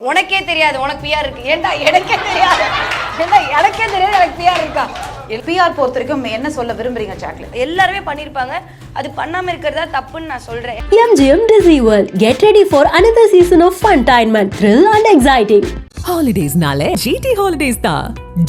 உனக்கே தெரியாது உனக்கு பிஆர் இருக்கு. ஏன்டா எனக்கே தெரியாது. ஏன்டா எனக்கே தெரியாது எனக்கு பிஆர் இருக்கா? பிஆர் பொறுத்த வரைக்கும் என்ன சொல்ல விரும்புறீங்க ஜாக்லின்? எல்லாருமே பண்ணிருப்பாங்க. அது பண்ணாம இருக்கிறதா தப்புன்னு நான் சொல்றேன். MGM Disney World. Get ready for another season of funtainment, thrill and exciting. Holidays nale GT Holidays da.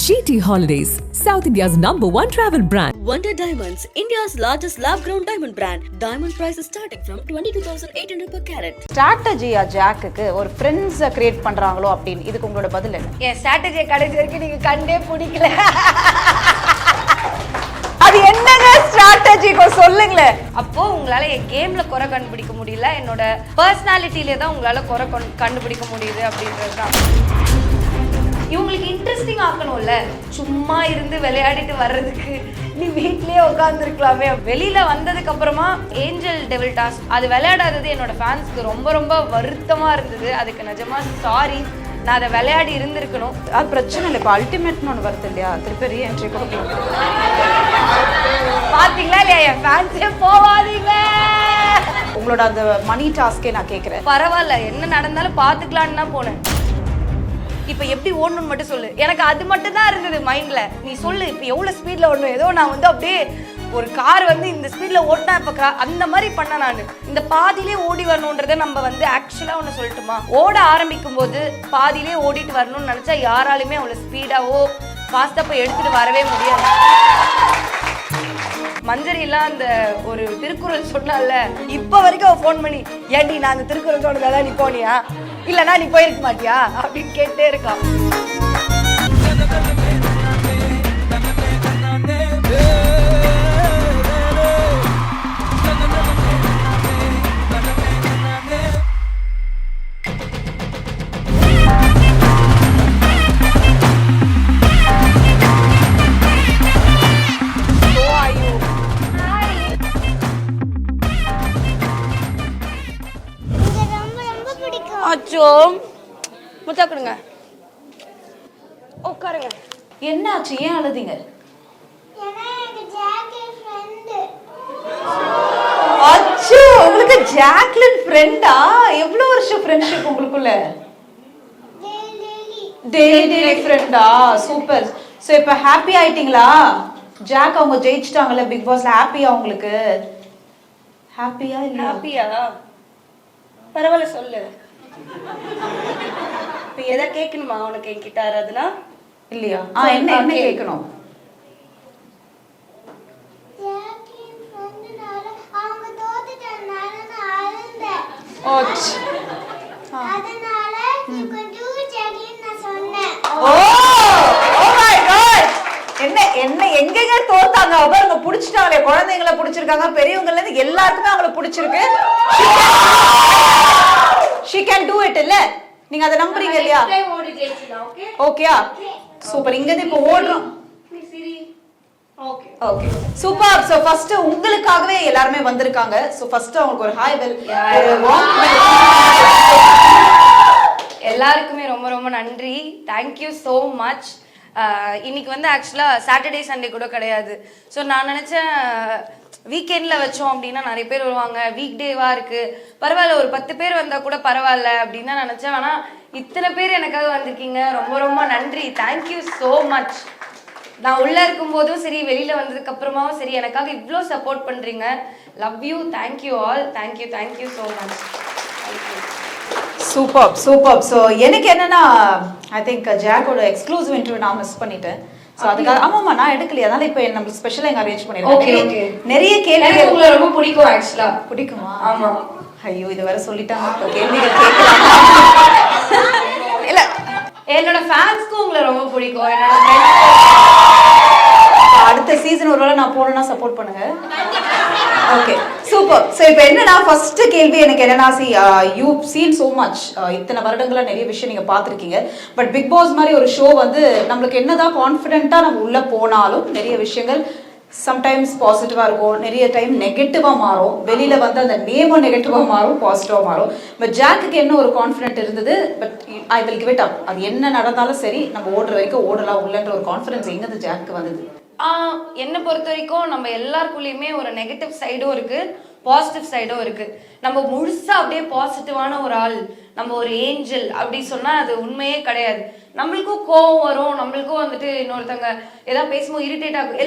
GT Holidays, South India's #1 travel brand. Wonder Diamonds, India's largest lab-grown diamond brand. Diamond prices starting from 22,800 per carat. ஸ்ட்ராட்டஜியா ஜாக்குக்கு ஒரு ஃப்ரெண்ட்ஸை create பண்றாங்களோ அப்படின்னு இதுக்கு உங்களோட பதில் என்ன? என் ஸ்ட்ராட்டஜியை கடைசி வரைக்கும் நீங்க கண்டே பிடிக்கல. அது என்னங்க ஸ்ட்ராட்டஜி சொல்லுங்களேன். அப்போ உங்களால என் கேம்ல குறை கண்டுபிடிக்க முடியல, என்னோட பர்சனாலிட்டியிலே தான் உங்களால குறை கண்டுபிடிக்க முடியுது அப்படின்றது தான். இவங்களுக்கு இன்ட்ரெஸ்டிங் ஆக்கணும்ல, சும்மா இருந்து விளையாடிட்டு வர்றதுக்கு நீ வீட்லயே உட்காந்துருக்கலாமே. வெளியில வந்ததுக்கு அப்புறமா ஏஞ்சல் டெவில் டாஸ்க் அது விளையாடாதது என்னோட ஃபேன்ஸ்க்கு ரொம்ப ரொம்ப வருத்தமா இருந்தது. அதுக்கு நிஜமா சாரி. நான் அதை விளையாடி இருந்திருக்கணும். அது பிரச்சனை இல்லை. இப்போ அல்டிமேட்னு ஒன்று வருது இல்லையா, திருப்பி ரீஎன்ட்ரி கொடுக்கலாம். பாத்தீங்களா இல்லையா, என் ஃபேன்ஸே போவாதீங்க. உங்களோட அந்த மணி டாஸ்கே நான் கேட்குறேன். பரவாயில்ல, என்ன நடந்தாலும் பாத்துக்கலான்னு தான் போனேன். இப்ப எப்படி ஓடணும்னு மட்டும் சொல்லு. எனக்கு அது மட்டும் தான் இருந்தது மைண்ட்ல. நீ சொல்லு இப்ப எவ்வளவு ஸ்பீட்ல ஓடணும். ஏதோ நான் வந்து அப்படியே ஒரு கார் வந்து இந்த ஸ்பீட்ல ஓட்டினா இப்ப அந்த மாதிரி பண்ண நான் இந்த பாதியிலே ஓடி வரணுன்றத நம்ம வந்து ஆக்சுவலா ஒன்று சொல்லட்டுமா, ஓட ஆரம்பிக்கும் போது பாதியிலே ஓடிட்டு வரணும்னு நினைச்சா யாராலுமே அவ்வளவு ஸ்பீடாவோ ஃபாஸ்டா போய் எடுத்துட்டு வரவே முடியாது. மஞ்சரிலாம் அந்த ஒரு திருக்குறள் சொன்னால இப்ப வரைக்கும் அவ ஃபோன் பண்ணி, ஏன்டி நான் அந்த திருக்குறள் சொன்னதால நீ போனியா, இல்லனா நீ போயிருக்க மாட்டியா அப்படின்னு கேட்டே இருக்கா. அச்சோ, முத்தா கொடுங்க, உட்காருங்க. என்னாச்சு, ஏன் அழுதிங்க? அச்சோ, உங்களுக்கு ஜாக்லின் ஃப்ரெண்டா? எவ்வளவு வருஷம் ஃப்ரெண்ட்ஷிப் உங்களுக்குள்ள? டெய்லி ஃப்ரெண்டா? சூப்பர். சோ இப்ப ஹாப்பி ஆயிட்டீங்களா? ஜாக் அவங்க ஜெயிச்சிட்டாங்கல்ல பிக் பாஸ்ல, ஹாப்பியா உங்களுக்கு? ஹாப்பியா இல்ல? ஹாப்பியா? பரவாயில்ல சொல்லு. இப்ப எதை கேட்கணுமா உனக்கு என்கிட்ட ஆராதுனா? இல்லையா? என்ன என்ன கேட்கணும்? என்ன என்ன எங்கங்க தோத்தாங்க? அவங்க புடிச்சிட்டாங்களே, குழந்தைங்களை புடிச்சிருக்காங்க, பெரியவங்கல இருந்து எல்லாருக்குமே அவங்கள புடிச்சிருக்கு. She can do it இல்ல? நீங்க அத நம்புறீங்க இல்லையா? ஓகேயா? சூப்பர். இங்க இருந்து இப்போ ஓடுறோம். Okay super. சோ ஃபர்ஸ்ட் உங்களுக்காகவே எல்லாரும் வந்திருக்காங்க. சோ ஃபர்ஸ்ட் உங்களுக்கு ஒரு ஹாய் வெல் எல்லாருக்குமே ரொம்ப ரொம்ப நன்றி. Thank you so much. இன்னைக்கு வந்து ஆக்சுவலா சாட்டர்டே சண்டே கூட கிடையாது. ஸோ நான் நினைச்சேன் வீக்கெண்ட்ல வச்சோம் அப்படின்னா நிறைய பேர் வருவாங்க, வீக் டேவா இருக்கு பரவாயில்ல, ஒரு 10 பேர் வந்தா கூட பரவாயில்ல அப்படின்னு தான் நினைச்சேன். ஆனா இத்தனை பேர் எனக்காக வந்திருக்கீங்க, ரொம்ப ரொம்ப நன்றி. Thank you so much. நான் உள்ள இருக்கும் போதும் சரி, வெளியில வந்ததுக்கு அப்புறமாவும் சரி, எனக்காக இவ்வளோ சப்போர்ட் பண்றீங்க. Love you. Thank you all. Thank you so much. Super super. So எனக்கு என்னன்னா, ஐ திங்க் ஜாக்கோட எக்ஸ்க்ளூசிவ் இன்டர்வியூ நான் மிஸ் பண்ணிட்டேன். ஸோ அதுக்காக ஆமாம்மா நான் எடுக்கலையா, அதனால இப்போ நம்மளுக்கு ஸ்பெஷலாக எங்க அரேஞ்ச் பண்ணிருக்கேன். நிறைய கேள்விகள் உங்களை ரொம்ப பிடிக்கும். ஆக்சுவலா பிடிக்குமா? ஆமா. ஐயோ, இது வரை சொல்லிட்டாங்க, கேள்விகள் கேட்கலாம். இல்ல, என்னோட ஃபேன்ஸ்க்கும் உங்களை ரொம்ப பிடிக்கும். என்னோட அடுத்த சீசன் ஒருவேளை நான் போனேன்னா சப்போர்ட் பண்ணுங்க. Okay super. ஸோ இப்போ என்னன்னா, ஃபர்ஸ்ட் கேள்வி எனக்கு என்னன்னா, யூ சீன் சோ மச். இத்தனை வருடங்களா நிறைய விஷயம் நீங்க பார்த்துருக்கீங்க. பட் பிக் பாஸ் மாதிரி ஒரு ஷோ வந்து நம்மளுக்கு என்னதான் கான்ஃபிடென்ட்டா நம்ம உள்ள போனாலும் நிறைய விஷயங்கள் சம்டைம்ஸ் பாசிட்டிவா இருக்கும், நிறைய டைம் நெகட்டிவா மாறும். வெளியில வந்து அந்த நேமும் நெகட்டிவா மாறும், பாசிட்டிவா மாறும். பட் ஜாக்குக்கு என்ன ஒரு கான்ஃபிடென்ட் இருந்தது, but I will give it up. அது என்ன நடந்தாலும் சரி, நம்ம ஓடுற வரைக்கும் ஓடலாம் உள்ளன்ற ஒரு கான்ஃபிடன்ஸ் எங்க ஜாக்கு வந்தது? என்னை பொறுத்த வரைக்கும் நம்ம எல்லாருக்குள்ளேயுமே ஒரு நெகட்டிவ் சைடும் இருக்கு, பாசிட்டிவ் சைடும் இருக்கு. நம்ம முழுசா அப்படியே பாசிட்டிவான ஒரு ஆள், நம்ம ஒரு ஏஞ்சல் அப்படி சொன்னா அது உண்மையே கிடையாது. நம்மளுக்கும் கோவம் வரும், நம்மளுக்கும் வந்துட்டு இன்னொருத்தங்க ஏதாவது பேசும்போது இரிட்டேட் ஆகும்.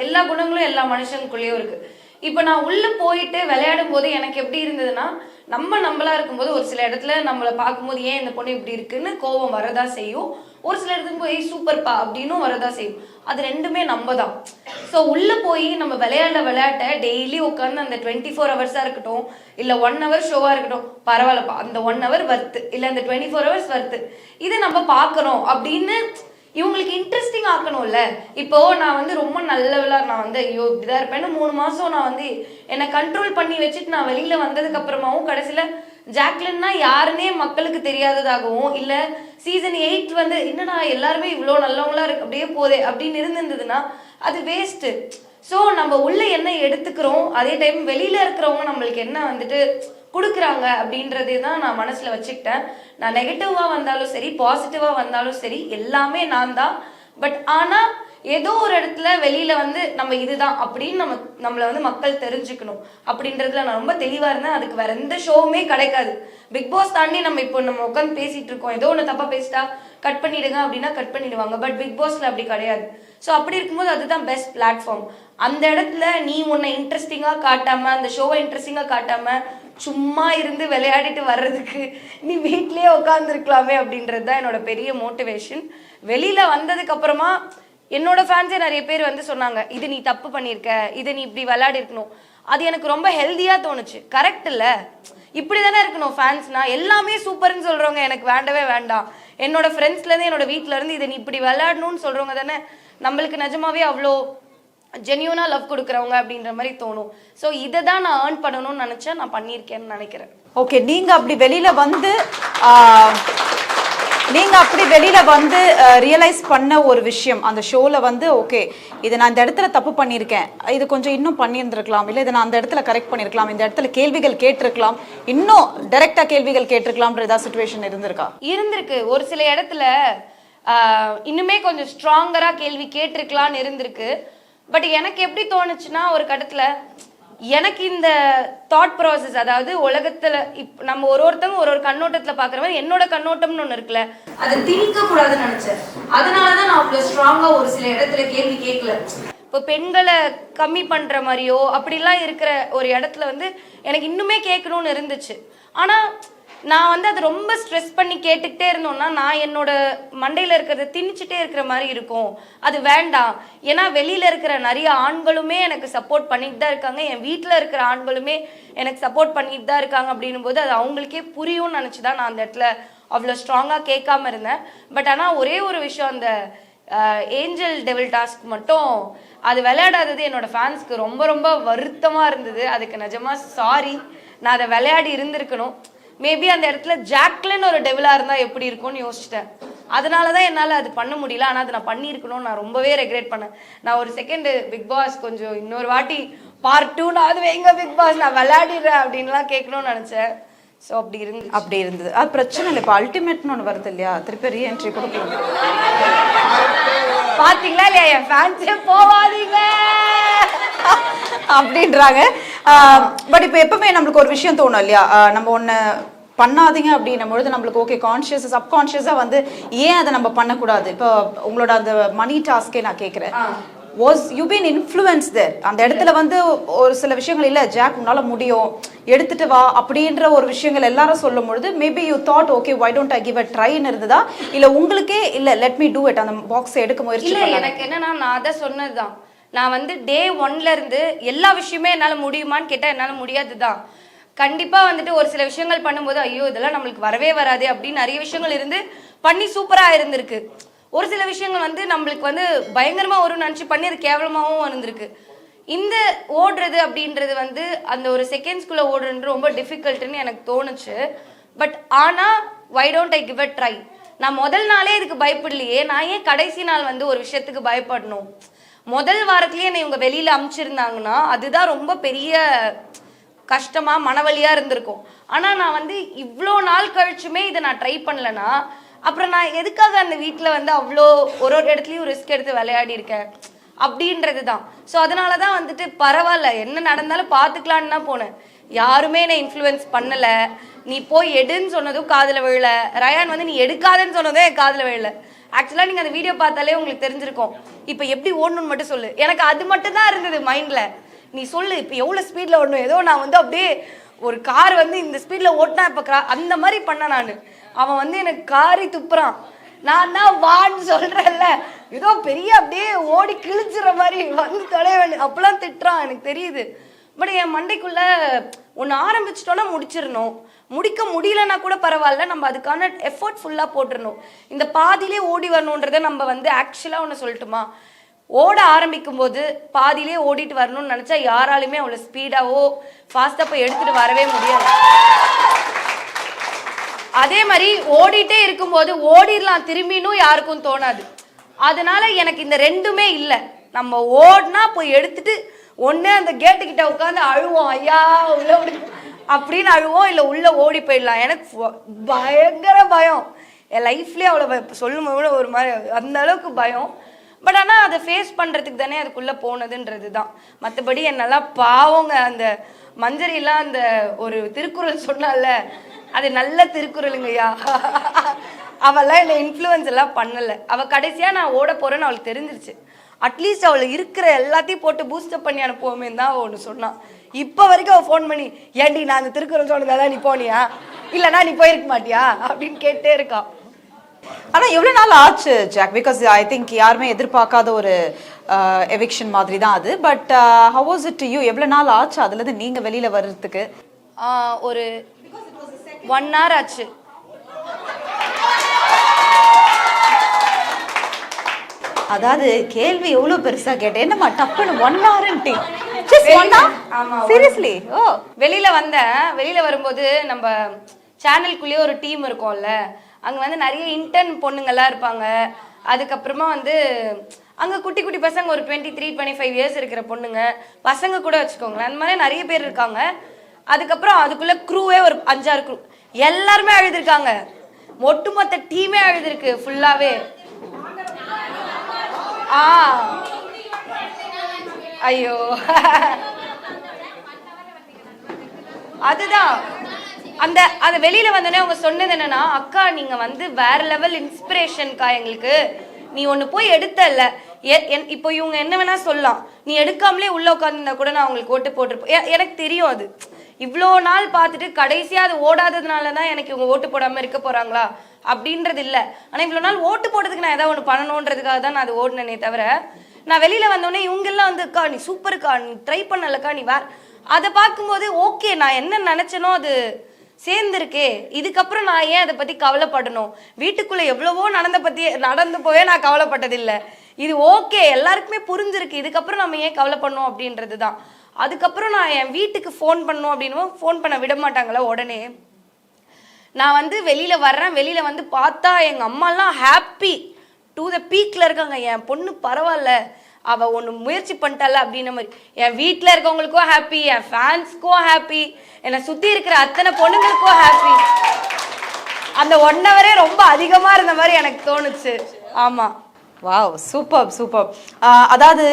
எல்லா குணங்களும் எல்லா மனுஷனுக்குள்ளேயும் இருக்கு. இப்ப நான் உள்ள போயிட்டு விளையாடும் போது எனக்கு எப்படி இருந்ததுன்னா, நம்மளா இருக்கும்போது ஒரு சில இடத்துல நம்மளை பார்க்கும்போது ஏன் இந்த பொண்ணு இப்படி இருக்குன்னு கோவம் வரதா செய்யும். ஒரு சில இடத்துக்கு போய் சூப்பர்ப்பா அப்படின்னும் வரதா செய்யும். அது ரெண்டுமே நம்ம தான். ஸோ உள்ள போய் நம்ம விளையாட்ட டெய்லி உட்காந்து அந்த 24 ஹவர்ஸா இருக்கட்டும், இல்ல 1 hour ஷோவா இருக்கட்டும், பரவாயில்லப்பா அந்த 1 hour வர்த்து, இல்ல அந்த 24 hours வர்த்து, இதை நம்ம பார்க்கணும் அப்படின்னு இவங்களுக்கு இன்ட்ரெஸ்டிங் ஆக்கணும்ல. இப்போ நான் வந்து ரொம்ப நல்லவளா நான் வந்து ஐயோ இப்படிதான் இருப்பேன்னு 3 மாசம் நான் வந்து என்னை கண்ட்ரோல் பண்ணி வச்சுட்டு நான் வெளியில வந்ததுக்கு அப்புறமாவும் கடைசியில ஜாக்லின்னா யாருன்னே மக்களுக்கு தெரியாததாகவும், இல்ல சீசன் 8 வந்து என்னடா எல்லாருமே இவ்வளோ நல்லவங்களா இருக்கு அப்படியே போதே அப்படின்னு இருந்திருந்ததுன்னா அது வேஸ்ட். ஸோ நம்ம உள்ள என்ன எடுத்துக்கிறோம், அதே டைம் வெளியில இருக்கிறவங்க நம்மளுக்கு என்ன வந்துட்டு கொடுக்குறாங்க அப்படின்றதே தான் நான் மனசுல வச்சுக்கிட்டேன். நான் நெகட்டிவா வந்தாலும் சரி, பாசிட்டிவா வந்தாலும் சரி, எல்லாமே நான் தான். பட் ஆனா ஏதோ ஒரு இடத்துல வெளியில வந்து நம்ம இதுதான் அப்படின்னு நம்மளை வந்து மக்கள் தெரிஞ்சுக்கணும் அப்படின்றதுல நான் ரொம்ப தெளிவா இருந்தேன். அதுக்கு வேற எந்த ஷோவுமே கிடைக்காது. பிக் பாஸ் தாண்டி நம்ம உட்காந்து பேசிட்டு இருக்கோம், ஏதோ ஒன்று தப்பா பேசிட்டா கட் பண்ணிடுங்க அப்படின்னா கட் பண்ணிடுவாங்க. பட் பிக் பாஸ்ல அப்படி கிடையாது. ஸோ அப்படி இருக்கும்போது அதுதான் பெஸ்ட் பிளாட்ஃபார்ம். அந்த இடத்துல நீ உன்னை இன்ட்ரெஸ்டிங்கா காட்டாம, அந்த ஷோவை இன்ட்ரெஸ்டிங்கா காட்டாம சும்மா இருந்து விளையாடிட்டு வர்றதுக்கு நீ வீட்லயே உட்காந்துருக்கலாமே அப்படின்றது தான் என்னோட பெரிய மோட்டிவேஷன். வெளியில வந்ததுக்கு அப்புறமா என்னோட ஃபேன்ஸே நிறைய பேர் வந்து சொன்னாங்க, இது நீ தப்பு பண்ணியிருக்க, இதை நீ இப்படி விளையாடி இருக்கணும். அது எனக்கு ரொம்ப ஹெல்தியா தோணுச்சு. கரெக்ட் இல்ல, இப்படி தானே இருக்கணும் ஃபேன்ஸ்னா. எல்லாமே சூப்பர்னு சொல்றவங்க எனக்கு வேண்டவே வேண்டாம். என்னோட ஃப்ரெண்ட்ஸ்ல இருந்து என்னோட வீட்டுல இருந்து இதை நீ இப்படி விளையாடணும்னு சொல்றவங்க தானே நம்மளுக்கு நிஜமாவே அவ்வளோ ஜென்யூனா லவ் கொடுக்குறவங்க அப்படின்ற மாதிரி தோணும். ஸோ இதை தான் நான் ஏர்ன் பண்ணணும்னு நினைச்சேன், நான் பண்ணியிருக்கேன்னு நினைக்கிறேன். ஓகே, நீங்க அப்படி வெளியில வந்து ரியலைஸ் பண்ண ஒரு விஷயம் அந்த ஷோல வந்து, ஓகே இதை நான் இந்த இடத்துல தப்பு பண்ணியிருக்கேன், இது கொஞ்சம் இன்னும் பண்ணியிருந்திருக்கலாம், இல்லை இதை நான் அந்த இடத்துல கரெக்ட் பண்ணியிருக்கலாம், இந்த இடத்துல கேள்விகள் கேட்டிருக்கலாம், இன்னும் டைரக்டா கேள்விகள் கேட்டிருக்கலாம்ன்ற ஏதாவது சுச்சுவேஷன் இருந்திருக்கு. ஒரு சில இடத்துல இன்னுமே கொஞ்சம் ஸ்ட்ராங்கரா கேள்வி கேட்டிருக்கலாம்னு இருந்திருக்கு. பட் எனக்கு எப்படி தோணுச்சுன்னா, ஒரு கட்டத்துல எனக்கு இந்த தாட் ப்ராசஸ், அதாவது உலகத்துல நம்ம ஒருத்தவங்க ஒரு கண்ணோட்டத்துல பாக்குற மாதிரி என்னோட கண்ணோட்டம்னு ஒண்ணு இருக்குல்ல, அதை திணிக்க கூடாதுன்னு நினைச்சேன். அதனாலதான் நான் அவ்வளவு ஸ்ட்ராங்கா ஒரு சில இடத்துல கேள்வி கேட்கல. இப்போ பெண்களை கம்மி பண்ற மாதிரியோ அப்படிலாம் இருக்கிற ஒரு இடத்துல வந்து எனக்கு இன்னுமே கேட்கணும்னு இருந்துச்சு. ஆனா நான் வந்து அதை ரொம்ப ஸ்ட்ரெஸ் பண்ணி கேட்டுக்கிட்டே இருந்தோம்னா நான் என்னோட மண்டையில இருக்கிறத திணிச்சுட்டே இருக்கிற மாதிரி இருக்கும். அது வேண்டாம். ஏன்னா வெளியில இருக்கிற நிறைய ஆண்களுமே எனக்கு சப்போர்ட் பண்ணிட்டு தான் இருக்காங்க, என் வீட்டுல இருக்கிற ஆண்களுமே எனக்கு சப்போர்ட் பண்ணிட்டு தான் இருக்காங்க. அப்படின்னும் போது அது அவங்களுக்கே புரியும்னு நினைச்சுதான் நான் அந்த இடத்துல அவ்வளோ ஸ்ட்ராங்கா கேட்காம இருந்தேன். பட் ஆனா ஒரே ஒரு விஷயம், அந்த ஏஞ்சல் டெவில் டாஸ்க் மட்டும் அது விளையாடாதது என்னோட ஃபேன்ஸ்க்கு ரொம்ப ரொம்ப வருத்தமா இருந்தது. அதுக்கு நிஜமா சாரி. நான் அதை விளையாடி இருந்திருக்கணும். மேபி அந்த இடத்துல ஜாக்லின் ஒரு டெவிலா இருந்தா எப்படி இருக்கும்னு யோசிச்சிட்டேன். அதனாலதான் என்னால அது பண்ண முடியல. ஆனா அது நான் பண்ணியிருக்கணும், நான் ரொம்பவே ரெக்ரெட் பண்ணேன். நான் ஒரு செகண்ட் பிக் பாஸ் கொஞ்சம் இன்னொரு வாட்டி பார்ட் 2 நான் அது எங்க பிக் பாஸ் நான் விளையாடிடுறேன் அப்படின்லாம் கேட்கணும்னு நினைச்சேன். ஸோ அப்படி இருந்தது. அது பிரச்சனை இல்லை. இப்போ அல்டிமேட்னு ஒன்று வருது இல்லையா, திருப்பி ரீஎன்ட்ரி கொடுக்கணும். பாத்தீங்களா இல்லையா, என் ஃபேன்ஸே போவாதீங்க அப்படின்றாங்க. பட் இப்போ எப்பவுமே நம்மளுக்கு ஒரு விஷயம் தோணும் இல்லையா, நம்ம ஒன்று பண்ணாதீங்க அப்படின்னும் பொழுது நம்மளுக்கு ஓகே கான்ஷியஸ் சப்கான்ஷியஸாக வந்து ஏன் அதை நம்ம பண்ணக்கூடாது. இப்போ உங்களோட அந்த மணி டாஸ்கே நான் கேட்குறேன், வாஸ் யூ பீன் இன்ஃப்ளூயன்ஸ் தேர்? அந்த இடத்துல வந்து ஒரு சில விஷயங்கள் இல்லை, ஜாக் உன்னால முடியும், எடுத்துட்டு வா அப்படின்ற ஒரு விஷயங்கள் எல்லாரும் சொல்லும் பொழுது maybe you thought okay why don't I give a ட்ரைன்னு இருந்ததா, இல்லை உங்களுக்கே இல்லை லெட் மீ டூ இட் அந்த பாக்ஸை எடுக்க முயற்சி? இல்லை, எனக்கு என்னன்னா நான் அதை சொன்னதுதான். நான் வந்து டே 1ல இருந்து எல்லா விஷயமே என்னால் முடியுமான்னு கேட்டால் என்னால் முடியாது தான். கண்டிப்பாக வந்துட்டு ஒரு சில விஷயங்கள் பண்ணும்போது ஐயோ இதெல்லாம் நம்மளுக்கு வரவே வராது அப்படின்னு நிறைய விஷயங்கள் இருந்து பண்ணி சூப்பராக இருந்திருக்கு. ஒரு சில விஷயங்கள் வந்து நம்மளுக்கு வந்து பயங்கரமாக ஒரு நினச்சி பண்ணி அது கேவலமாகவும் இருந்திருக்கு. இந்த ஓடுறது அப்படின்றது வந்து அந்த ஒரு செகண்ட்ஸ்குள்ளே ஓடுறது ரொம்ப டிஃபிகல்ட்டுன்னு எனக்கு தோணுச்சு. பட் ஆனால் why don't I give a try? நான் முதல் நாளே இதுக்கு பயப்படலையே, நான் ஏன் கடைசி நாள் வந்து ஒரு விஷயத்துக்கு பயப்படணும்? முதல் வாரத்திலேயே என்னை இவங்க வெளியில் அமுச்சிருந்தாங்கன்னா அதுதான் ரொம்ப பெரிய கஷ்டமாக மனவலியாக இருந்திருக்கும். ஆனால் நான் வந்து இவ்வளோ நாள் கழிச்சுமே இதை நான் ட்ரை பண்ணலன்னா அப்புறம் நான் எதுக்காக அந்த வீட்டில் வந்து அவ்வளோ ஒரு இடத்துலையும் ரிஸ்க் எடுத்து விளையாடி இருக்கேன்? அப்படின்றது தான். ஸோ அதனால தான் வந்துட்டு பரவாயில்ல என்ன நடந்தாலும் பார்த்துக்கலான்னு தான் போனேன். யாருமே என்னை இன்ஃப்ளூயன்ஸ் பண்ணலை. நீ போய் எடுன்னு சொன்னதும் காதில் விழல, ரயான் வந்து நீ எடுக்காதன்னு சொன்னதும் என் காதில் விழல. ஆக்சுவலாக நீங்கள் அந்த வீடியோ பார்த்தாலே உங்களுக்கு தெரிஞ்சிருக்கும். இப்போ எப்படி ஓடணும்னு மட்டும் சொல்லு, எனக்கு அது மட்டும் தான் இருந்தது மைண்டில். நீ சொல்லு இப்போ எவ்வளோ ஸ்பீடில் ஓடணும். ஏதோ நான் வந்து அப்படியே ஒரு கார் வந்து இந்த ஸ்பீடில் ஓட்டினா இப்போ அந்த மாதிரி பண்ணேன் நான். அவன் வந்து எனக்கு காரி துப்புறான், நான் தான் வான்னு சொல்கிறேன்ல, ஏதோ பெரிய அப்படியே ஓடி கிழிச்சிற மாதிரி வந்து தொலைய வேண்டிய அப்பெல்லாம் திட்டுறான், எனக்கு தெரியுது. பட் என் மண்டைக்குள்ள ஒன்று ஆரம்பிச்சிட்டோன்னா முடிச்சிடணும். முடிக்க முடியலன்னா கூட பரவாயில்ல, நம்ம அதுக்கான எஃபர்ட் ஃபுல்லாக போட்டுடணும். இந்த பாதியிலே ஓடி வரணுன்றதை நம்ம வந்து ஆக்சுவலாக ஒன்று சொல்லட்டுமா, ஓட ஆரம்பிக்கும் போது பாதியிலே ஓடிட்டு வரணும்னு நினச்சா யாராலுமே அவ்வளோ ஸ்பீடாவோ ஃபாஸ்ட்டாக போய் எடுத்துகிட்டு வரவே முடியாது. அதே மாதிரி ஓடிட்டே இருக்கும்போது ஓடிடலாம் திரும்பினும் யாருக்கும் தோணாது. அதனால எனக்கு இந்த ரெண்டுமே இல்லை. நம்ம ஓடினா போய் எடுத்துட்டு ஒன்று அந்த கேட்டுக்கிட்ட உட்காந்து அழுவோம், ஐயா உள்ள அப்படின்னு அழுவோம், இல்லை உள்ளே ஓடி போயிடலாம். எனக்கு பயங்கர பயம், என் லைஃப்லேயே அவ்வளோ சொல்லும் போது ஒரு மாதிரி அந்த அளவுக்கு பயம். பட் ஆனால் அதை ஃபேஸ் பண்ணுறதுக்கு தானே அதுக்குள்ளே போனதுன்றது தான். மற்றபடி என்னெல்லாம் பாவங்க, அந்த மஞ்சரிலாம் அந்த ஒரு திருக்குறள் சொன்னால அது நல்ல திருக்குறளுங்கய்யா. அவெல்லாம் என்னை இன்ஃப்ளூயன்ஸ் எல்லாம் பண்ணலை. அவள் கடைசியாக நான் ஓட போகிறேன்னு அவளுக்கு தெரிஞ்சிருச்சு. அட்லீஸ்ட் அவளை இருக்கிற எல்லாத்தையும் போட்டு பூஸ்டப் பண்ணி அனுப்புவோமே தான் அவள் ஒன்று சொன்னான். இப்போ வரைக்கும் அவள் ஃபோன் பண்ணி, ஏன்டி நான் அந்த திருக்குறள் சொன்னதாதான் நீ போனியா, இல்லைனா நீ போயிருக்க மாட்டியா அப்படின்னு கேட்டே இருக்கான். ஆனா எவ்வளவு நாள் ஆச்சு ஜாக்? பிகாஸ் ஐ திங்க் யாருமே எதிர்பார்க்காத ஒரு எவிக்ஷன் மாதிரி தான் அது. But how was it to you? எவ்வளவு நாள் ஆச்சு அதுல இருந்து நீங்க வெளியில வர்றதுக்கு? ஒரு 1 hour ஆச்சு. அதாவது கேள்வி எவ்வளவு பெருசா கேட்டேன், என்னமா டப்புன்னு 1 hour just 1 hour? சீரியஸ்லி? ஓ, வெளியில வந்தேன். வெளியில வரும்போது நம்ம சேனலுக்குள்ளேயே ஒரு டீம் இருக்கும்ல, அங்கே வந்து நிறைய இன்டர்ன் பொண்ணுங்கள்லாம் இருப்பாங்க. அதுக்கப்புறமா வந்து அங்கே குட்டி குட்டி பசங்க ஒரு 23-25 இயர்ஸ் இருக்கிற பொண்ணுங்க, பசங்க கூட வச்சுக்கோங்களேன், அந்த மாதிரி நிறைய பேர் இருக்காங்க. அதுக்கப்புறம் அதுக்குள்ளே க்ரூவே ஒரு 5-6 க்ரூ, எல்லாருமே அழுதுருக்காங்க. ஒட்டுமொத்த டீமே அழுதுருக்கு ஃபுல்லாகவே. ஐயோ அதுதான் அந்த அது வெளியில வந்தோடனே அவங்க சொன்னது என்னன்னா, அக்கா நீங்க வந்து வேற லெவல் இன்ஸ்பிரேஷன்க்கா எங்களுக்கு, நீ ஒன்று போய் எடுத்தல்ல. இப்போ இவங்க என்ன வேணா சொல்லலாம், நீ எடுக்காமலே உள்ள உட்காந்துருந்தா கூட நான் அவங்களுக்கு ஓட்டு போட்டிருப்பேன். எனக்கு தெரியும் அது இவ்வளோ நாள் பார்த்துட்டு கடைசியாக அது ஓடாததுனால தான் எனக்கு இவங்க ஓட்டு போடாமல் இருக்க போகிறாங்களா அப்படின்றது இல்லை. ஆனால் இவ்வளோ நாள் ஓட்டு போடுறதுக்கு நான் ஏதாவது ஒன்று பண்ணணுன்றதுக்காக தான் நான் அது ஓடினேனே தவிர, நான் வெளியில் வந்தோடனே இவங்கெல்லாம் வந்து அக்கா நீ சூப்பருக்கா, நீ ட்ரை பண்ணலக்கா, நீ அதை பார்க்கும்போது ஓகே நான் என்ன நினச்சனோ அது சேர்ந்துருக்கே, இதுக்கப்புறம் நான் ஏன் அதை பற்றி கவலைப்படணும். வீட்டுக்குள்ளே எவ்வளவோ நடந்து போயே நான் கவலைப்பட்டதில்லை. இது ஓகே எல்லாருக்குமே புரிஞ்சிருக்கு, இதுக்கப்புறம் நம்ம ஏன் கவலைப்படணும் அப்படின்றது தான். அதுக்கப்புறம் நான் என் வீட்டுக்கு ஃபோன் பண்ணணும் அப்படின்னு ஃபோன் பண்ண விட மாட்டாங்களா. உடனே நான் வந்து வெளியில் வர்றேன், வெளியில் வந்து பார்த்தா எங்கள் அம்மாலாம் ஹாப்பி டு த பீக்கில் இருக்காங்க. என் பொண்ணு பரவாயில்ல, அவள் ஒன்று முயற்சி பண்ணிட்டால அப்படின்ன மாதிரி. என் வீட்டில் இருக்கவங்களுக்கும் ஹாப்பி, என் ஃபேன்ஸ்க்கும் ஹாப்பி, என்னை சுற்றி இருக்கிற அத்தனை பொண்ணுங்களுக்கும் ஹாப்பி. அந்த 1 hour ரொம்ப அதிகமாக இருந்த மாதிரி எனக்கு தோணுச்சு. ஆமாம். Wow, super super. அதாவது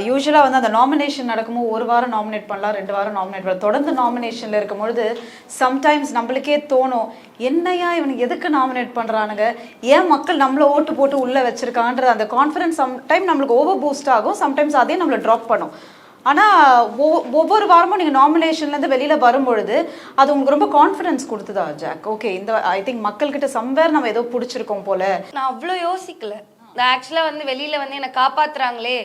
யூஸ்வலாக வந்து அந்த நாமினேஷன் நடக்கும்போது 1 வாரம் நாமினேட் பண்ணலாம், 2 வாரம் நாமினேட் பண்ணலாம். தொடர்ந்து நாமினேஷனில் இருக்கும்பொழுது சம்டைம்ஸ் நம்மளுக்கே தோணும், என்னையா இவனுக்கு எதுக்கு நாமினேட் பண்ணுறானுங்க, ஏன் மக்கள் நம்மளை ஓட்டு போட்டு உள்ளே வச்சிருக்கான்ற அந்த கான்ஃபிடன்ஸ் சம்டைம் நம்மளுக்கு ஓவர் பூஸ்ட் ஆகும், சம்டைம்ஸ் அதே நம்மளை ட்ராப் பண்ணும். ஆனால் ஒவ்வொரு வாரமும் நீங்கள் நாமினேஷன்லேருந்து வெளியில் வரும்பொழுது அது உங்களுக்கு ரொம்ப கான்ஃபிடன்ஸ் கொடுத்ததா ஜாக்? ஓகே, இந்த ஐ திங்க் மக்கள்கிட்ட சம்வேர் நம்ம ஏதோ பிடிச்சிருக்கோம் போல. நான் அவ்வளோ யோசிக்கல. நான் ஆக்சுவலாக வந்து வெளியில் வந்து என்னை காப்பாற்றுறாங்களே,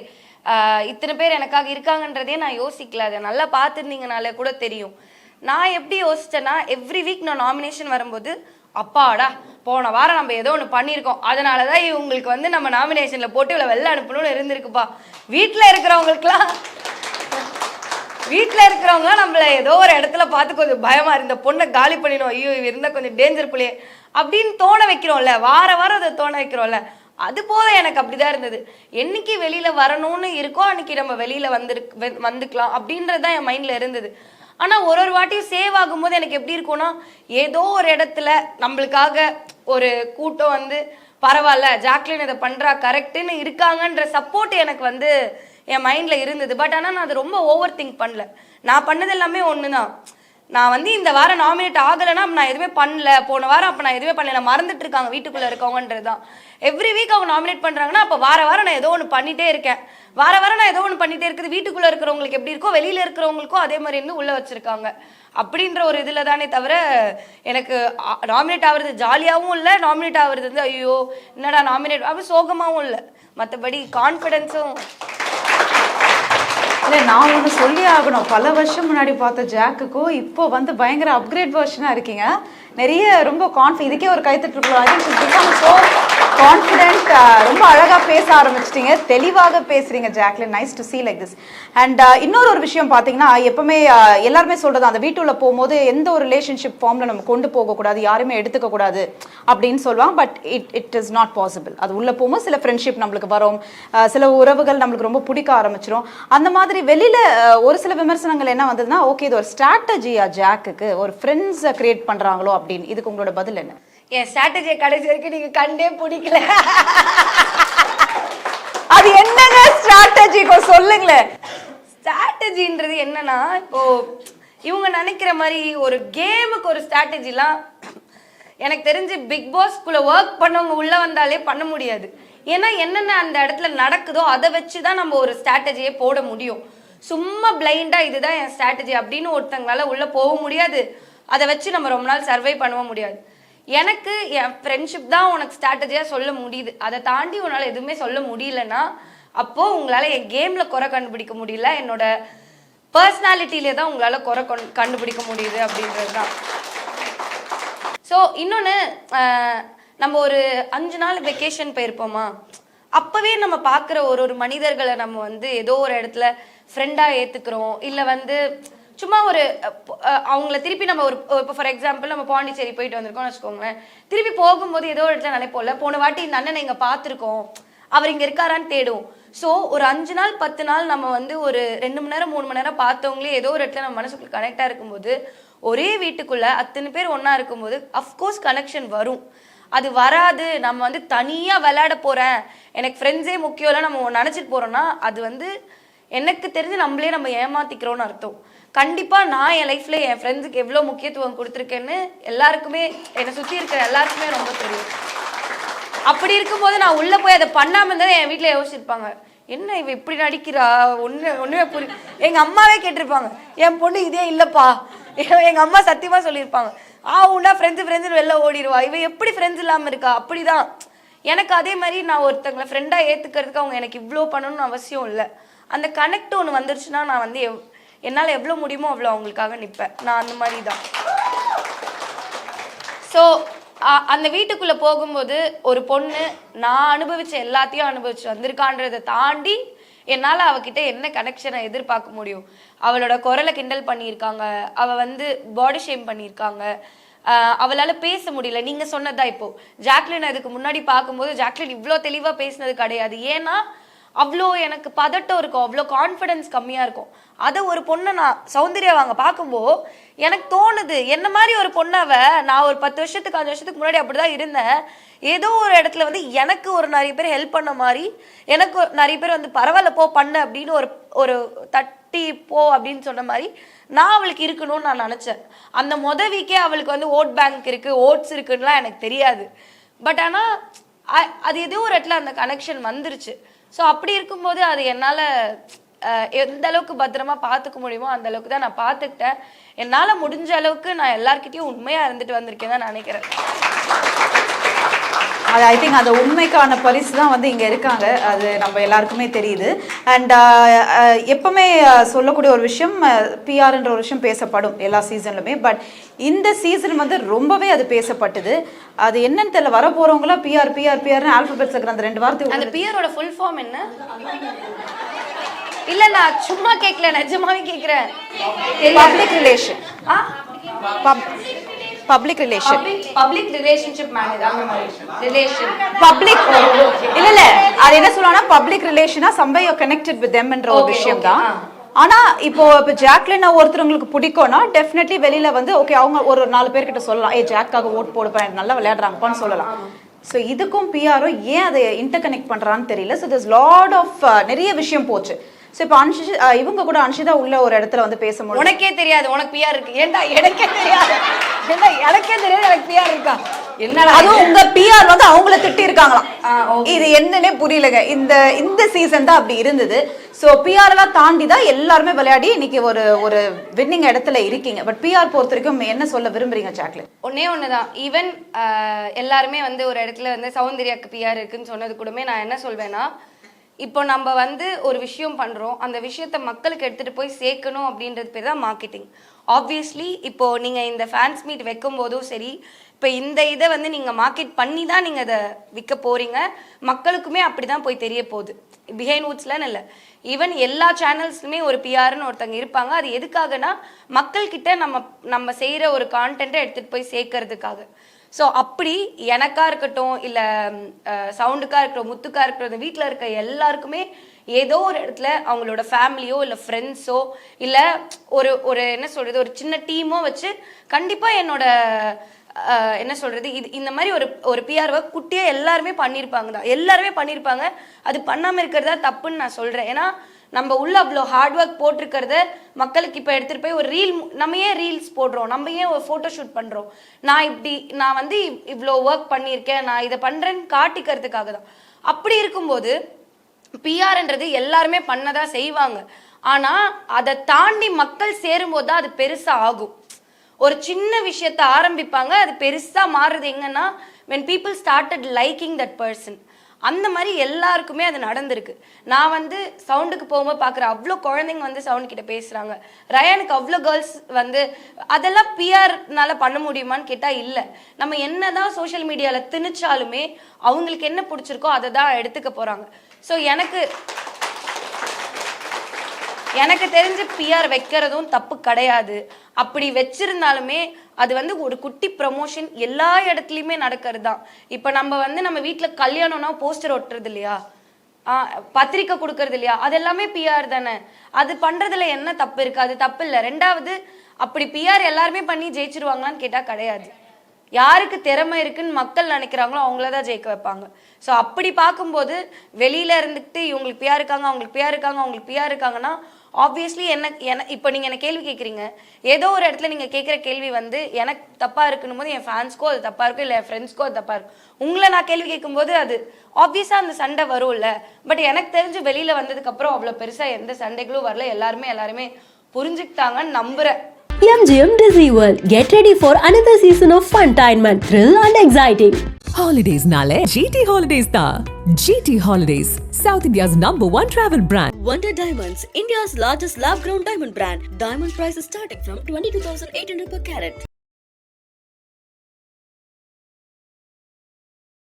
இத்தனை பேர் எனக்காக இருக்காங்கன்றதே நான் யோசிக்கல. அதை நல்லா பார்த்துருந்தீங்கனாலே கூட தெரியும். நான் எப்படி யோசிச்சேன்னா, எவ்ரி வீக் நான் நாமினேஷன் வரும்போது அப்பாடா போன வாரம் நம்ம ஏதோ ஒன்று பண்ணியிருக்கோம், அதனால தான் இவங்களுக்கு வந்து நம்ம நாமினேஷனில் போட்டு இவ்வளோ வெளில அனுப்பணும்னு இருந்திருக்குப்பா. வீட்டில் இருக்கிறவங்களுக்குலாம் நம்மளை ஏதோ ஒரு இடத்துல பார்த்து கொஞ்சம் பயமாக இருந்த பொண்ணை காலி பண்ணிடும், ஐயோ இவ இருந்தால் கொஞ்சம் டேஞ்சர் பிள்ளையே அப்படின்னு தோண வைக்கிறோம்ல, வாரம் அதை தோண வைக்கிறோம்ல. அது போல எனக்கு அப்படிதான் இருந்தது. என்னைக்கு வெளியில வரணும்னு இருக்கோ அன்னைக்கு நம்ம வெளியில வந்துக்கலாம் அப்படின்றதுதான் என் மைண்ட்ல இருந்தது. ஆனா ஒரு வாட்டியும் சேவ் ஆகும்போது எனக்கு எப்படி இருக்கும்னா, ஏதோ ஒரு இடத்துல நம்மளுக்காக ஒரு கூட்டம் வந்து பரவாயில்ல ஜாக்லின் இதை பண்றா கரெக்டுன்னு இருக்காங்கன்ற சப்போர்ட் எனக்கு வந்து என் மைண்ட்ல இருந்தது. பட் ஆனால் நான் அதை ரொம்ப ஓவர் திங்க் பண்ணல. நான் பண்ணது எல்லாமே ஒண்ணுதான். நான் வந்து இந்த வாரம் நாமினேட் ஆகலைன்னா நான் எதுவுமே பண்ணல, போன வாரம் அப்போ நான் எதுவுமே பண்ணல, மறந்துட்டு இருக்காங்க வீட்டுக்குள்ள இருக்கவங்கன்றது தான். எவ்ரி வீக் அவங்க நாமினேட் பண்றாங்கன்னா அப்போ வாரம் நான் ஏதோ ஒன்று பண்ணிட்டே இருக்கேன். வாரம் நான் ஏதோ ஒன்று பண்ணிட்டே இருக்குது. வீட்டுக்குள்ள இருக்கிறவங்களுக்கு எப்படி இருக்கோ வெளியில இருக்கிறவங்களுக்கும் அதே மாதிரி இருந்து உள்ள வச்சிருக்காங்க அப்படின்ற ஒரு இதுல தானே தவிர எனக்கு நாமினேட் ஆகுறது ஜாலியாகவும் இல்லை, நாமினேட் ஆகுறது வந்து ஐயோ என்னடா நாமினேட் அப்படி சோகமாகவும் இல்லை. மற்றபடி கான்ஃபிடென்ஸும் இல்லை. நான் ஒன்று சொல்லி ஆகணும், பல வருஷம் முன்னாடி பார்த்த ஜாக்குக்கும் இப்போ வந்து பயங்கர அப்கிரேட் வெர்ஷனாக இருக்கீங்க. நிறைய ரொம்ப இதுக்கே ஒரு கைத்தட்டு. ஸோ கான்ஃபிடென்ட், ரொம்ப அழகாக பேச ஆரம்பிச்சிட்டீங்க, தெளிவாக பேசுறீங்க Jacqueline. Nice to see like this. And இன்னொரு விஷயம் பார்த்தீங்கன்னா, எப்பவுமே எல்லாருமே சொல்றது அந்த வீட்டுள்ள போகும்போது எந்த ஒரு ரிலேஷன்ஷிப் ஃபார்ம்ல நம்ம கொண்டு போகக்கூடாது, யாருமே எடுத்துக்க கூடாது அப்படின்னு சொல்லுவாங்க. But it is not possible. அது உள்ள போகும்போது சில ஃப்ரெண்ட்ஷிப் நம்மளுக்கு வரும், சில உறவுகள் நம்மளுக்கு ரொம்ப பிடிக்க ஆரம்பிச்சிடும். அந்த மாதிரி வெளியில ஒரு சில விமர்சனங்கள் என்ன வந்ததுன்னா, ஓகே இது ஒரு ஸ்ட்ராட்டஜியா ஜாக்குக்கு, ஒரு ஃப்ரெண்ட்ஸ் கிரியேட் பண்றாங்களோ அப்படின்னு. இதுக்கு உங்களோட பதில் என்ன? என் ஸ்ட்ராட்டஜியை கடைசி வரைக்கும் நீங்க கண்டே பிடிக்கல. அது என்னங்க ஸ்ட்ராட்டஜி சொல்லுங்களேன். ஸ்ட்ராட்டஜின்றது என்னன்னா, இப்போ இவங்க நினைக்கிற மாதிரி ஒரு கேமுக்கு ஒரு ஸ்ட்ராட்டஜிலாம் எனக்கு தெரிஞ்சு பிக் பாஸ்க்குள்ள ஒர்க் பண்ணவங்க உள்ள வந்தாலே பண்ண முடியாது. ஏன்னா என்னென்ன அந்த இடத்துல நடக்குதோ அதை வச்சுதான் நம்ம ஒரு ஸ்ட்ராட்டஜியை போட முடியும். சும்மா பிளைண்டா இதுதான் என் ஸ்ட்ராட்டஜி அப்படின்னு ஒருத்தங்களால உள்ள போக முடியாது. அதை வச்சு நம்ம ரொம்ப நாள் சர்வை பண்ண முடியாது. எனக்கு என் ஃப்ரெண்ட்ஷிப் தான் உனக்கு ஸ்ட்ராட்டஜியாக சொல்ல முடியுது. அதை தாண்டி உன்னால் எதுவுமே சொல்ல முடியலன்னா அப்போ உங்களால் என் கேமில் குறை கண்டுபிடிக்க முடியல, என்னோட பர்சனாலிட்டியிலே தான் உங்களால் குறை கண்டுபிடிக்க முடியுது அப்படின்றது தான். ஸோ இன்னொன்று, நம்ம ஒரு 5 நாள் வெக்கேஷன் போயிருப்போமா, அப்போவே நம்ம பார்க்குற ஒரு மனிதர்களை நம்ம வந்து ஏதோ ஒரு இடத்துல ஃப்ரெண்டாக ஏற்றுக்கிறோம். இல்லை வந்து சும்மா ஒரு அவங்கள திருப்பி நம்ம ஒரு இப்போ ஃபார் எக்ஸாம்பிள் நம்ம பாண்டிச்சேரி போயிட்டு வந்திருக்கோம்னு வச்சுக்கோங்களேன். திருப்பி போகும்போது ஏதோ ஒரு இடத்துல நினைப்போம்ல, போன வாட்டி இந்த அண்ணனை இங்கே பார்த்துருக்கோம், அவர் இங்கே இருக்காரான்னு தேடுவோம். ஸோ ஒரு 5 நாள் 10 நாள் நம்ம வந்து ஒரு 2 மணி நேரம் 3 மணி நேரம் பார்த்தவங்களே ஏதோ ஒரு இடத்துல நம்ம மனசுக்குள்ள கனெக்டாக இருக்கும்போது, ஒரே வீட்டுக்குள்ள அத்தனை பேர் ஒன்றா இருக்கும்போது அஃப்கோர்ஸ் கனெக்ஷன் வரும். அது வராது நம்ம வந்து தனியாக விளையாட போகிறேன், எனக்கு ஃப்ரெண்ட்ஸே முக்கியம் இல்லை நம்ம நினச்சிட்டு போகிறோன்னா அது வந்து எனக்கு தெரிஞ்சு நம்மளே நம்ம ஏமாத்திக்கிறோன்னு அர்த்தம். கண்டிப்பாக நான் என் லைஃப்பில் என் ஃப்ரெண்ட்ஸுக்கு எவ்வளோ முக்கியத்துவம் கொடுத்துருக்கேன்னு எல்லாருக்குமே, என்னை சுற்றி இருக்கிற எல்லாருக்குமே ரொம்ப தெரியும். அப்படி இருக்கும்போது நான் உள்ளே போய் அதை பண்ணாமல் இருந்தால் என் வீட்டில் யோசிச்சிருப்பாங்க, என்ன இவ இப்படி நடிக்கிறா, ஒன்றுமே புரியும். எங்கள் அம்மாவே கேட்டிருப்பாங்க, என் பொண்ணு இதே இல்லைப்பா. எங்கள் அம்மா சத்தியமாக சொல்லியிருப்பாங்க, உண்டா ஃப்ரெண்ட்ஸுன்னு வெளில ஓடிடுவா, இவ எப்படி ஃப்ரெண்ட்ஸ் இல்லாமல் இருக்கா. அப்படிதான் எனக்கு அதே மாதிரி நான் ஒருத்தங்களை ஃப்ரெண்டாக ஏற்றுக்கிறதுக்கு அவங்க எனக்கு இவ்வளோ பண்ணணும்னு அவசியம் இல்லை. அந்த கனெக்ட் ஒன்று வந்துருச்சுன்னா நான் வந்து என்னால் எவ்வளோ முடியுமோ அவ்வளோ அவங்களுக்காக நிற்பேன். நான் அந்த மாதிரி தான். ஸோ அந்த வீட்டுக்குள்ளே போகும்போது ஒரு பொண்ணு நான் அனுபவிச்ச எல்லாத்தையும் அனுபவிச்சு வந்திருக்கான்றதை தாண்டி என்னால் அவகிட்ட என்ன கனெக்ஷனை எதிர்பார்க்க முடியும்? அவளோட குரலை கிண்டல் பண்ணியிருக்காங்க, அவள் வந்து பாடி ஷேம் பண்ணியிருக்காங்க, அவளால் பேச முடியல. நீங்கள் சொன்னதா இப்போ ஜாக்லின் அதுக்கு முன்னாடி பார்க்கும்போது ஜாக்லின் இவ்வளோ தெளிவாக பேசினது கிடையாது. ஏன்னா அவ்வளோ எனக்கு பதட்டம் இருக்கும், அவ்வளோ கான்ஃபிடென்ஸ் கம்மியாக இருக்கும். அதை ஒரு பொண்ணை நான் சௌந்தர்யா வாங்க பார்க்கும்போது எனக்கு தோணுது, என்ன மாதிரி ஒரு பொண்ணாவை நான் ஒரு 10 வருஷத்துக்கு 5 வருஷத்துக்கு முன்னாடி அப்படிதான் இருந்தேன். ஏதோ ஒரு இடத்துல வந்து எனக்கு ஒரு நிறைய பேர் ஹெல்ப் பண்ண மாதிரி, எனக்கு நிறைய பேர் வந்து பரவாயில்ல போ பண்ண அப்படின்னு ஒரு தட்டி போ அப்படின்னு சொன்ன மாதிரி நான் அவளுக்கு இருக்கணும்னு நான் நினச்சேன். அந்த வீக்கே அவளுக்கு வந்து ஓட் பேங்க் இருக்குது, ஓட்ஸ் இருக்குன்னுலாம் எனக்கு தெரியாது. பட் ஆனால் அது ஏதோ ஒரு இடத்துல அந்த கனெக்ஷன் வந்துருச்சு. ஸோ அப்படி இருக்கும்போது அது என்னால் எந்த அளவுக்கு பத்திரமா பார்த்துக்க முடியுமோ அந்த அளவுக்கு தான் நான் பார்த்துக்கிட்டேன். என்னால் முடிஞ்ச அளவுக்கு நான் எல்லார்கிட்டையும் உண்மையாக இருந்துட்டு வந்திருக்கேன் தான் நினைக்கிறேன். அது ஐ திங்க் அந்த உண்மைக்கான பரிசு தான் வந்து இங்கே இருக்காங்க, அது நம்ம எல்லாருக்குமே தெரியுது. அண்ட் எப்பவுமே சொல்லக்கூடிய ஒரு விஷயம், பிஆர்ன்ற ஒரு விஷயம் பேசப்படும் எல்லா சீசன்லுமே. பட் இந்த சீசன் வந்து ரொம்பவே அது பேசப்பட்டது. அது என்னன்னு தெரியல, வர போறவங்களாம் பிஆர் பிஆர் பிஆர்னு ஆல்பபெட்ஸ் இருக்கிற அந்த 2 வார்த்தை. அந்த பிஆரோட ஃபுல் ஃபார்ம் என்ன? இல்ல நான் சும்மா கேட்கல, நிஜமாவே கேட்கிறேன். Public relation, public relation, public relationship manager, relation public இல்ல அது என்ன சொல்லுவாங்கன்னா பப்ளிக் ரிலேஷனா சம்பை யூ கனெக்டட் வித் them என்ற ஒரு விஷயம் தான். ஆனா இப்போ ஜாக்லின் ஒருத்தவங்களுக்கு பிடிக்கும்னா டெஃபினெட்லி வெளியில வந்து ஓகே அவங்க ஒரு 4 பேர்கிட்ட சொல்லலாம், ஜாக்காக ஓட் போடுப்பேன் நல்லா விளையாடுறாங்கப்பான்னு சொல்லலாம். ஸோ இதுக்கும் பிஆரும் ஏன் அதை இன்டர் கனெக்ட் பண்றான்னு தெரியல. ஸோ திஸ் லாட் ஆஃப் நிறைய விஷயம் போச்சு. ஸோ இப்போ இவங்க கூட அன்ஷிதா உள்ள ஒரு இடத்துல வந்து பேசும்போது உனக்கே தெரியாது உனக்கு பிஆர் இருக்கு. ஏன்டா எனக்கே தெரியாது. ஏன்டா எனக்கே தெரியாது எனக்கு பிஆர் இருக்கா? என்னடா அதுவும் உங்க பிஆர் வந்து அவங்கள திட்டி இருக்காங்களாம். இது என்னன்னே புரியலங்க. இந்த சீசன் தான் அப்படி இருந்தது. ஸோ பிஆர் எல்லாம் தாண்டி தான் எல்லாருமே விளையாடி இன்னைக்கு ஒரு வின்னிங் இடத்துல இருக்கீங்க. பட் பிஆர் பொறுத்த வரைக்கும் என்ன சொல்ல விரும்புறீங்க ஜாக்லின்? ஒன்னே ஒண்ணுதான். ஈவன் எல்லாருமே வந்து ஒரு இடத்துல வந்து சௌந்தர்யாக்கு பிஆர் இருக்குன்னு சொன்னது கூடமே நான் என்ன சொல்வேன்னா, இப்போ நம்ம வந்து ஒரு விஷயம் பண்றோம், அந்த விஷயத்த மக்களுக்கு எடுத்துட்டு போய் சேர்க்கணும் அப்படின்றது பேர் தான் மார்க்கெட்டிங். ஆப்வியஸ்லி இப்போ நீங்க இந்த ஃபேன்ஸ் மீட் வைக்கும் போதும் சரி, இப்போ இந்த இதை வந்து நீங்க மார்க்கெட் பண்ணி தான் நீங்க அதை விற்க போறீங்க. மக்களுக்குமே அப்படிதான் போய் தெரிய போகுது. பிஹைண்ட் வுட்ஸ்லன்னு இல்லை, ஈவன் எல்லா சேனல்ஸ்லுமே ஒரு பிஆர்னு ஒருத்தங்க இருப்பாங்க. அது எதுக்காகனா மக்கள்கிட்ட நம்ம செய்யற ஒரு கான்டென்ட்டை எடுத்துட்டு போய் சேர்க்கறதுக்காக. ஸோ அப்படி எனக்கா இருக்கட்டும், இல்லை சவுண்டுக்கா இருக்கட்டும், முத்துக்கா இருக்கட்டும், வீட்டில் இருக்க எல்லாருக்குமே ஏதோ ஒரு இடத்துல அவங்களோட ஃபேமிலியோ இல்லை ஃப்ரெண்ட்ஸோ இல்லை ஒரு என்ன சொல்றது ஒரு சின்ன டீமோ வச்சு கண்டிப்பாக என்னோட என்ன சொல்றது இந்த மாதிரி ஒரு பிஆர் ஒர்க் குட்டியாக எல்லாருமே பண்ணியிருப்பாங்க தான். எல்லாருமே பண்ணியிருப்பாங்க. அது பண்ணாமல் இருக்கிறதா தப்புன்னு நான் சொல்கிறேன். ஏன்னா நம்ம உள்ள அவ்வளோ ஹார்ட் ஒர்க் போட்டிருக்கிறத மக்களுக்கு இப்போ எடுத்துகிட்டு போய் ஒரு நம்ம ஏன் ரீல்ஸ் போடுறோம், நம்ம ஏன் ஒரு ஃபோட்டோ ஷூட் பண்ணுறோம், நான் வந்து இவ்வளோ ஒர்க் பண்ணியிருக்கேன், நான் இதை பண்ணுறேன்னு காட்டிக்கிறதுக்காக தான். அப்படி இருக்கும்போது பிஆர்ன்றது எல்லாருமே பண்ணதான் செய்வாங்க. ஆனால் அதை தாண்டி மக்கள் சேரும்போது தான் அது பெருசாக ஆகும். ஒரு சின்ன விஷயத்த ஆரம்பிப்பாங்க, அது பெருசாக மாறுறது எங்கன்னா when people started liking that person. அந்த மாதிரி எல்லாருக்குமே அது நடந்திருக்கு. நான் வந்து சவுண்டுக்கு போகும்போது பார்க்குற அவ்வளோ குழந்தைங்க வந்து சவுண்ட் கிட்ட பேசுகிறாங்க. ரயானுக்கு அவ்வளோ கேர்ள்ஸ் வந்து அதெல்லாம் பிஆர்னால பண்ண முடியுமான்னு கேட்டால் இல்லை. நம்ம என்ன தான் சோஷியல் மீடியாவில் திணிச்சாலுமே அவங்களுக்கு என்ன பிடிச்சிருக்கோ அதை தான் எடுத்துக்க போகிறாங்க. ஸோ எனக்கு தெரிஞ்சு பிஆர் வைக்கிறதும் தப்பு கிடையாது. அப்படி வச்சிருந்தாலுமே அது வந்து ஒரு குட்டி ப்ரமோஷன் எல்லா இடத்துலையுமே நடக்கிறது தான். இப்போ நம்ம வீட்டில் கல்யாணம்னா போஸ்டர் ஒட்டுறது இல்லையா, பத்திரிக்கை கொடுக்கறது இல்லையா, அது எல்லாமே பிஆர் தானே. அது பண்ணுறதுல என்ன தப்பு இருக்குது? அது தப்பு இல்லை. ரெண்டாவது, அப்படி பிஆர் எல்லாருமே பண்ணி ஜெயிச்சிருவாங்களான்னு கேட்டால் கிடையாது. யாருக்கு திறமை இருக்குன்னு மக்கள் நினைக்கிறாங்களோ அவங்கள தான் ஜெயிக்க வைப்பாங்க. ஸோ அப்படி பார்க்கும்போது வெளியில இருந்துக்கிட்டு இவங்களுக்கு பிஆர் இருக்காங்க, அவங்களுக்கு பிஆர் இருக்காங்க, அவங்களுக்கு பிஆர் இருக்காங்கன்னா ஆப்வியஸ்லி இப்போ நீங்கள் என்ன கேள்வி கேட்குறீங்க, ஏதோ ஒரு இடத்துல நீங்கள் கேட்குற கேள்வி வந்து எனக்கு தப்பாக இருக்குன்னு போது என் ஃபேன்ஸ்க்கோ அது தப்பாக இருக்கும், இல்லை என் ஃப்ரெண்ட்ஸ்க்கோ அது தப்பாக இருக்கும். உங்களை நான் கேள்வி கேட்கும்போது அது ஆப்வியஸாக அந்த சண்டை வரும்ல. பட் எனக்கு தெரிஞ்சு வெளியில் வந்ததுக்கப்புறம் அவ்வளோ பெருசாக எந்த சண்டைகளும் வரல. எல்லாருமே புரிஞ்சுக்கிட்டாங்கன்னு நம்புகிறேன். MGM Disney World. Get ready for another season of funtainment, thrill and exciting. Holidays nale GT Holidays da. GT Holidays, South India's #1 travel brand. Wonder Diamonds, India's largest lab-grown diamond brand. Diamond prices starting from 22,800 per carat.